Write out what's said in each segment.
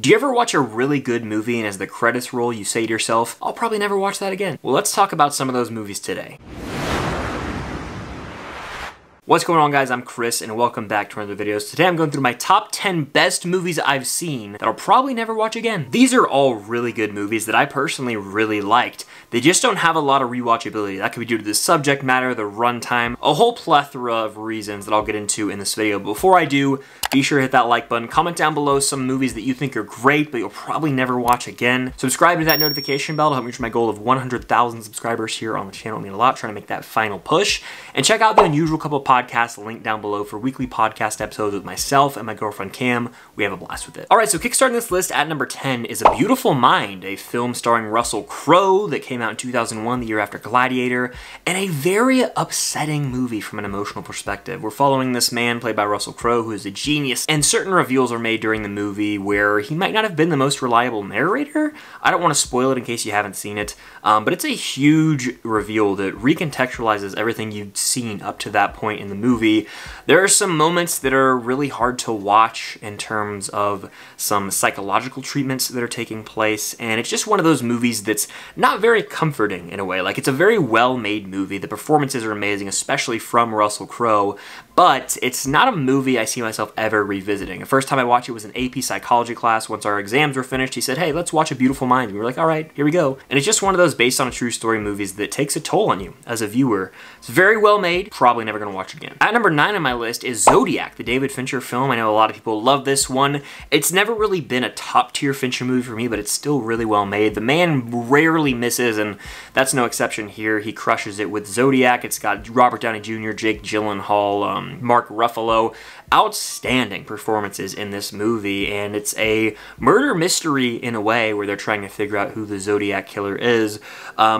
Do you ever watch a really good movie and as the credits roll you say to yourself, I'll probably never watch that again? Well, let's talk about some of those movies today. What's going on, guys? I'm Chris and welcome back to another video. Today I'm going through my top 10 best movies I've seen that I'll probably never watch again. These are all really good movies that I personally really liked. They just don't have a lot of rewatchability. That could be due to the subject matter, the runtime, a whole plethora of reasons that I'll get into in this video. But before I do, be sure to hit that like button, comment down below some movies that you think are great but you'll probably never watch again. Subscribe to that notification bell to help me reach my goal of 100,000 subscribers here on the channel. It means a lot, trying to make that final push. And check out the Unusual Couple podcast link down below for weekly podcast episodes with myself and my girlfriend Cam. We have a blast with it. Alright, so kickstarting this list at number 10 is A Beautiful Mind, a film starring Russell Crowe that came out in 2001, the year after Gladiator, and a very upsetting movie from an emotional perspective. We're following this man played by Russell Crowe who is a genius, and certain reveals are made during the movie where he might not have been the most reliable narrator. I don't want to spoil it in case you haven't seen it, but it's a huge reveal that recontextualizes everything you've seen up to that point in the movie. There are some moments that are really hard to watch in terms of some psychological treatments that are taking place, and it's just one of those movies that's not very comforting in a way. Like, it's a very well-made movie. The performances are amazing, especially from Russell Crowe, but it's not a movie I see myself ever revisiting. The first time I watched it was in AP psychology class. Once our exams were finished, he said, hey, let's watch A Beautiful Mind. And we were like, all right, here we go. And it's just one of those based on a true story movies that takes a toll on you as a viewer. It's very well made, probably never gonna watch it again. At number 9 on my list is Zodiac, the David Fincher film. I know a lot of people love this one. It's never really been a top-tier Fincher movie for me, but it's still really well made. The man rarely misses, and that's no exception here. He crushes it with Zodiac. It's got Robert Downey Jr., Jake Gyllenhaal, Mark Ruffalo. Outstanding performances in this movie, and it's a murder mystery in a way where they're trying to figure out who the Zodiac killer is.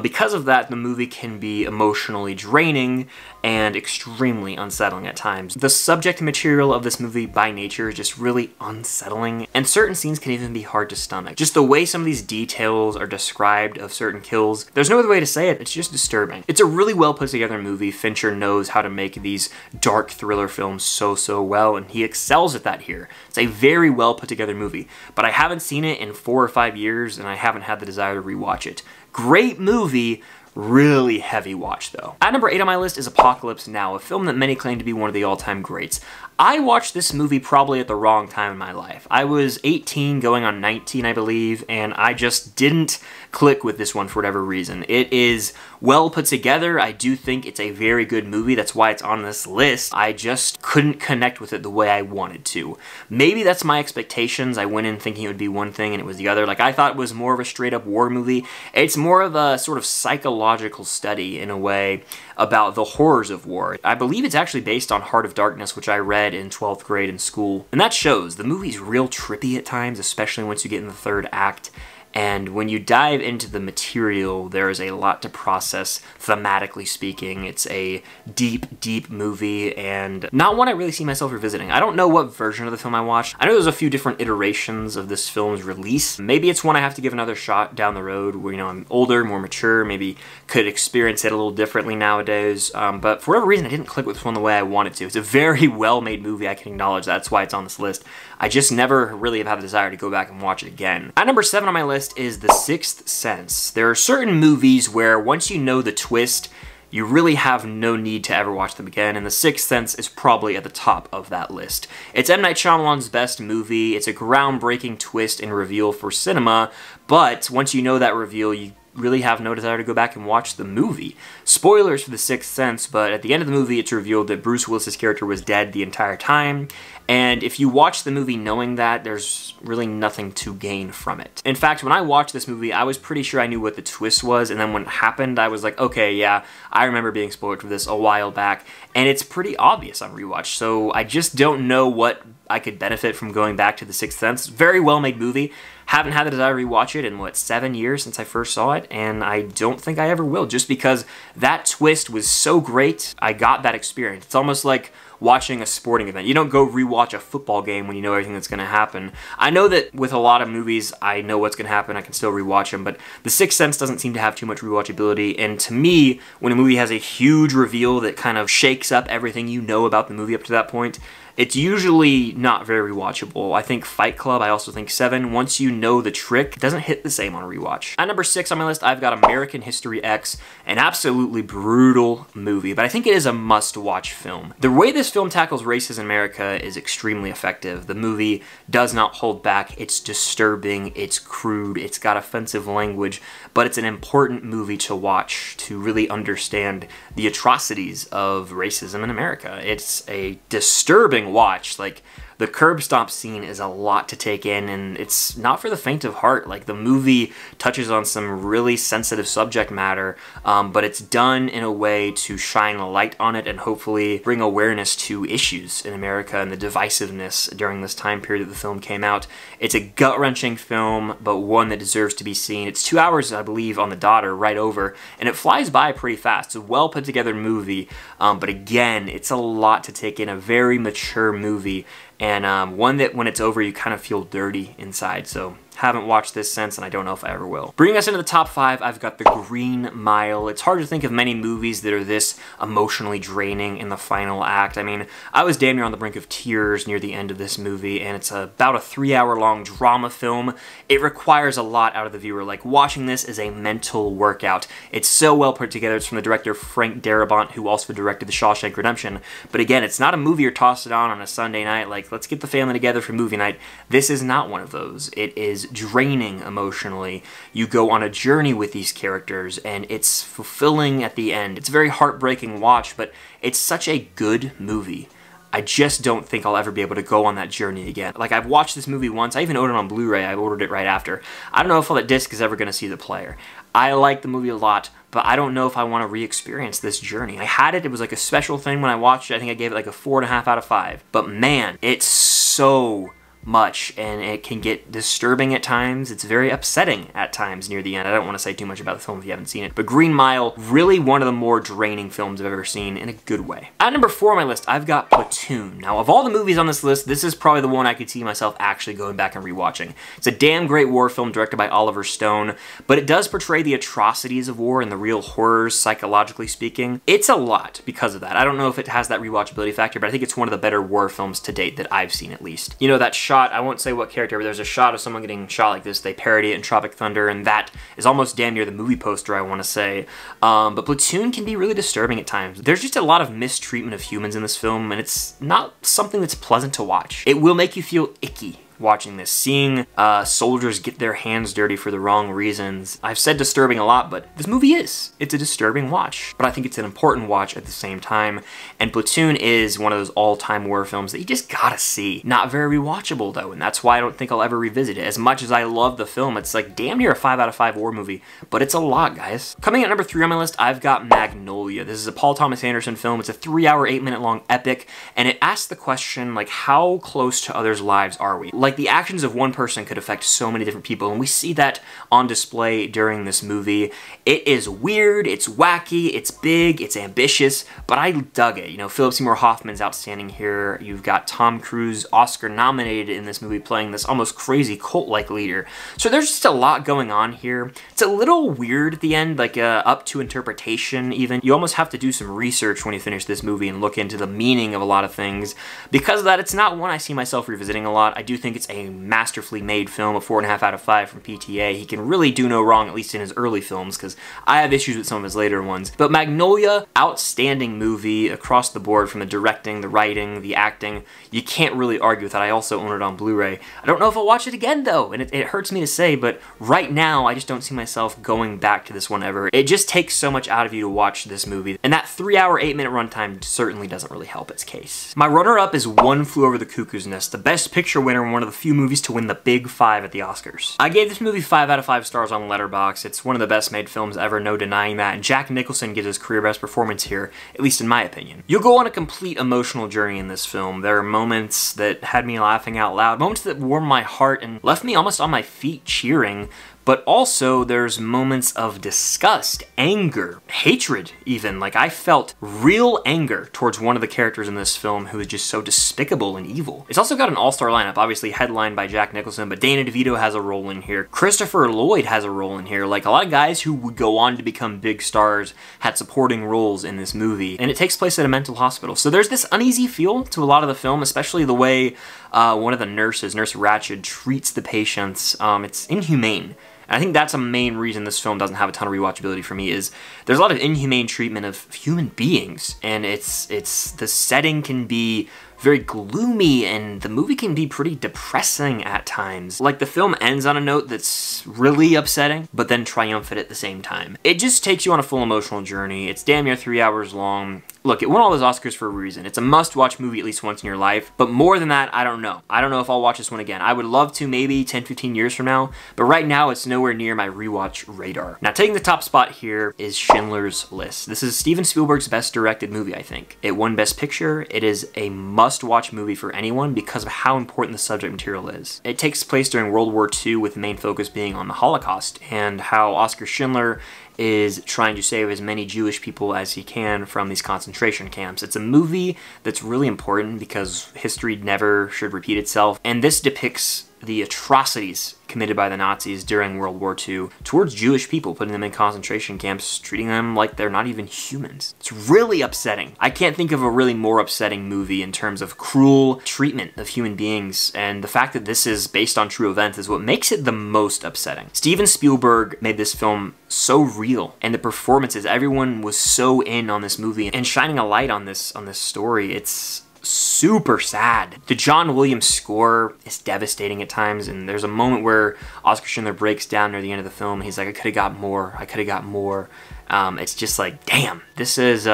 Because of that, the movie can be emotionally draining and extremely unsettling at times. The subject material of this movie by nature is just really unsettling, and certain scenes can even be hard to stomach. Just the way some of these details are described of certain kills, there's no other way to say it, it's just disturbing. It's a really well put together movie. Fincher knows how to make these dark thriller films so well, and he excels at that here. It's a very well put together movie, but I haven't seen it in 4 or 5 years, and I haven't had the desire to rewatch it. Great movie, really heavy watch though. At number 8 on my list is Apocalypse Now, a film that many claim to be one of the all-time greats. I watched this movie probably at the wrong time in my life. I was 18 going on 19, I believe, and I just didn't click with this one for whatever reason. It is well put together. I do think it's a very good movie. That's why it's on this list. I just couldn't connect with it the way I wanted to. Maybe that's my expectations. I went in thinking it would be one thing and it was the other. Like, I thought it was more of a straight-up war movie. It's more of a sort of psychological study, in a way, about the horrors of war. I believe it's actually based on Heart of Darkness, which I read in 12th grade in school. And that shows. The movie's real trippy at times, especially once you get in the third act. And when you dive into the material, there is a lot to process, thematically speaking. It's a deep movie, and not one I really see myself revisiting. I don't know what version of the film I watched. I know there's a few different iterations of this film's release. Maybe it's one I have to give another shot down the road where, you know, I'm older, more mature, maybe could experience it a little differently nowadays. But for whatever reason, I didn't click with this one the way I wanted to. It's a very well-made movie, I can acknowledge. That's why it's on this list. I just never really have had the desire to go back and watch it again. At number 7 on my list is The Sixth Sense. There are certain movies where once you know the twist, you really have no need to ever watch them again, and The Sixth Sense is probably at the top of that list. It's M. Night Shyamalan's best movie. It's a groundbreaking twist and reveal for cinema, but once you know that reveal, you really have no desire to go back and watch the movie. Spoilers for The Sixth Sense, but at the end of the movie, it's revealed that Bruce Willis's character was dead the entire time, and if you watch the movie knowing that, there's really nothing to gain from it. In fact, when I watched this movie, I was pretty sure I knew what the twist was, and then when it happened, I was like, okay, yeah, I remember being spoiled for this a while back, and it's pretty obvious on rewatch, so I just don't know what I could benefit from going back to The Sixth Sense. Very well-made movie. Haven't had the desire to rewatch it in, what, 7 years since I first saw it, and I don't think I ever will, just because that twist was so great, I got that experience. It's almost like watching a sporting event. You don't go rewatch a football game when you know everything that's going to happen. I know that with a lot of movies, I know what's going to happen, I can still rewatch them, but The Sixth Sense doesn't seem to have too much rewatchability, and to me, when a movie has a huge reveal that kind of shakes up everything you know about the movie up to that point, it's usually not very rewatchable. I think Fight Club, I also think Seven, once you know the trick, it doesn't hit the same on a rewatch. At number 6 on my list, I've got American History X, an absolutely brutal movie, but I think it is a must-watch film. The way this film tackles racism in America is extremely effective. The movie does not hold back. It's disturbing, it's crude, it's got offensive language, but it's an important movie to watch to really understand the atrocities of racism in America. It's a disturbing watch. Like, the curb stop scene is a lot to take in, and it's not for the faint of heart. Like, the movie touches on some really sensitive subject matter, but it's done in a way to shine a light on it and hopefully bring awareness to issues in America and the divisiveness during this time period that the film came out. It's a gut-wrenching film, but one that deserves to be seen. It's 2 hours, I believe, on the dot or right over, and it flies by pretty fast. It's a well put together movie, but again, it's a lot to take in, a very mature movie, and one that when it's over you kind of feel dirty inside. So haven't watched this since, and I don't know if I ever will. Bringing us into the top 5, I've got The Green Mile. It's hard to think of many movies that are this emotionally draining in the final act. I mean, I was damn near on the brink of tears near the end of this movie, and it's about a 3-hour-long drama film. It requires a lot out of the viewer. Like, watching this is a mental workout. It's so well put together. It's from the director Frank Darabont, who also directed The Shawshank Redemption. But again, it's not a movie you're tossed it on a Sunday night, like, let's get the family together for movie night. This is not one of those. It is draining emotionally. You go on a journey with these characters, and it's fulfilling at the end. It's a very heartbreaking watch, but it's such a good movie. I just don't think I'll ever be able to go on that journey again. Like, I've watched this movie once. I even ordered it on Blu-ray. I ordered it right after. I don't know if all that disc is ever going to see the player. I like the movie a lot, but I don't know if I want to re-experience this journey. I had it. It was like a special thing when I watched it. I think I gave it like a 4.5 out of 5. But man, it's so much, and it can get disturbing at times. It's very upsetting at times near the end. I don't want to say too much about the film if you haven't seen it, but Green Mile, really one of the more draining films I've ever seen in a good way. At number 4 on my list, I've got Platoon. Now, of all the movies on this list, this is probably the one I could see myself actually going back and rewatching. It's a damn great war film directed by Oliver Stone, but it does portray the atrocities of war and the real horrors, psychologically speaking. It's a lot because of that. I don't know if it has that rewatchability factor, but I think it's one of the better war films to date that I've seen, at least. You know, that shot, I won't say what character, but there's a shot of someone getting shot like this. They parody it in Tropic Thunder, and that is almost damn near the movie poster, I want to say. But Platoon can be really disturbing at times. There's just a lot of mistreatment of humans in this film, and it's not something that's pleasant to watch. It will make you feel icky watching this, seeing soldiers get their hands dirty for the wrong reasons. I've said disturbing a lot, but this movie is. It's a disturbing watch, but I think it's an important watch at the same time, and Platoon is one of those all-time war films that you just gotta see. Not very rewatchable though, and that's why I don't think I'll ever revisit it. As much as I love the film, it's like damn near a 5 out of 5 war movie, but it's a lot, guys. Coming at number 3 on my list, I've got Magnolia. This is a Paul Thomas Anderson film. It's a 3-hour, 8-minute long epic, and it asks the question, like, how close to others' lives are we? Like, the actions of one person could affect so many different people, and we see that on display during this movie. It is weird, it's wacky, it's big, it's ambitious, but I dug it. You know, Philip Seymour Hoffman's outstanding here. You've got Tom Cruise, Oscar nominated in this movie, playing this almost crazy cult-like leader. So there's just a lot going on here. It's a little weird at the end, like up to interpretation even. You almost have to do some research when you finish this movie and look into the meaning of a lot of things. Because of that, it's not one I see myself revisiting a lot. I do think it's a masterfully made film, a 4.5 out of 5 from PTA. He can really do no wrong, at least in his early films, because I have issues with some of his later ones. But Magnolia, outstanding movie across the board, from the directing, the writing, the acting. You can't really argue with that. I also own it on Blu-ray. I don't know if I'll watch it again though, and it hurts me to say, but right now I just don't see myself going back to this one ever. It just takes so much out of you to watch this movie, and that 3-hour, 8-minute runtime certainly doesn't really help its case. My runner-up is One Flew Over the Cuckoo's Nest, the Best Picture winner and one of the few movies to win the Big 5 at the Oscars. I gave this movie 5 out of 5 stars on Letterboxd. It's one of the best made films ever, no denying that, and Jack Nicholson gives his career best performance here, at least in my opinion. You'll go on a complete emotional journey in this film. There are moments that had me laughing out loud, moments that warmed my heart and left me almost on my feet cheering, but also there's moments of disgust, anger, hatred even. Like, I felt real anger towards one of the characters in this film who is just so despicable and evil. It's also got an all-star lineup, obviously headlined by Jack Nicholson, but Danny DeVito has a role in here. Christopher Lloyd has a role in here. Like, a lot of guys who would go on to become big stars had supporting roles in this movie, and it takes place at a mental hospital. So there's this uneasy feel to a lot of the film, especially the way one of the nurses, Nurse Ratched, treats the patients. It's inhumane. And I think that's a main reason this film doesn't have a ton of rewatchability for me, is there's a lot of inhumane treatment of human beings, and the setting can be very gloomy, and the movie can be pretty depressing at times. Like, the film ends on a note that's really upsetting, but then triumphant at the same time. It just takes you on a full emotional journey. It's damn near 3 hours long. Look, it won all those Oscars for a reason. It's a must-watch movie at least once in your life, but more than that, I don't know. I don't know if I'll watch this one again. I would love to maybe 10, 15 years from now, but right now it's nowhere near my rewatch radar. Now, taking the top spot here is Schindler's List. This is Steven Spielberg's best directed movie, I think. It won Best Picture. It is a must-watch movie for anyone because of how important the subject material is. It takes place during World War II, with the main focus being on the Holocaust and how Oskar Schindler is trying to save as many Jewish people as he can from these concentration camps. It's a movie that's really important because history never should repeat itself, and this depicts the atrocities committed by the Nazis during World War II towards Jewish people, putting them in concentration camps, treating them like they're not even humans. It's really upsetting. I can't think of a really more upsetting movie in terms of cruel treatment of human beings, and the fact that this is based on true events is what makes it the most upsetting. Steven Spielberg made this film so real, and the performances, everyone was so in on this movie and shining a light on this story. It's super sad. The John Williams score is devastating at times, and there's a moment where Oskar Schindler breaks down near the end of the film. He's like, I could have got more. I could have got more. It's just like, damn, this is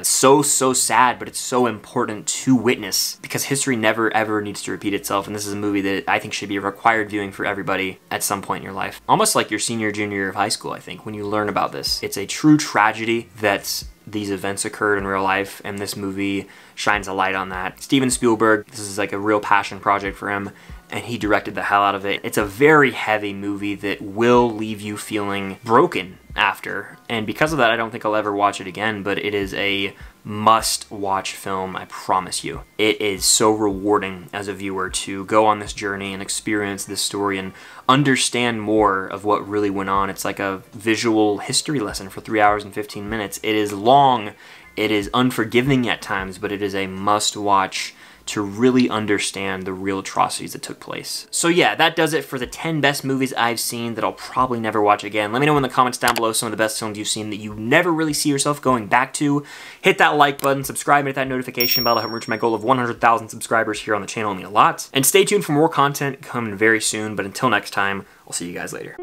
so sad, but it's so important to witness because history never ever needs to repeat itself, and this is a movie that I think should be a required viewing for everybody at some point in your life. Almost like your senior, junior year of high school, I think, when you learn about this. It's a true tragedy that these events occurred in real life, and this movie shines a light on that. Steven Spielberg, this is like a real passion project for him, and he directed the hell out of it. It's a very heavy movie that will leave you feeling broken after, and because of that, I don't think I'll ever watch it again, but it is a must-watch film, I promise you. It is so rewarding as a viewer to go on this journey and experience this story and understand more of what really went on. It's like a visual history lesson for 3 hours and 15 minutes. It is long, it is unforgiving at times, but it is a must-watch to really understand the real atrocities that took place. So yeah, that does it for the 10 best movies I've seen that I'll probably never watch again. Let me know in the comments down below some of the best films you've seen that you never really see yourself going back to. Hit that like button, subscribe, and hit that notification bell to help me reach my goal of 100,000 subscribers here on the channel. It means a lot. And stay tuned for more content coming very soon, but until next time, I'll see you guys later.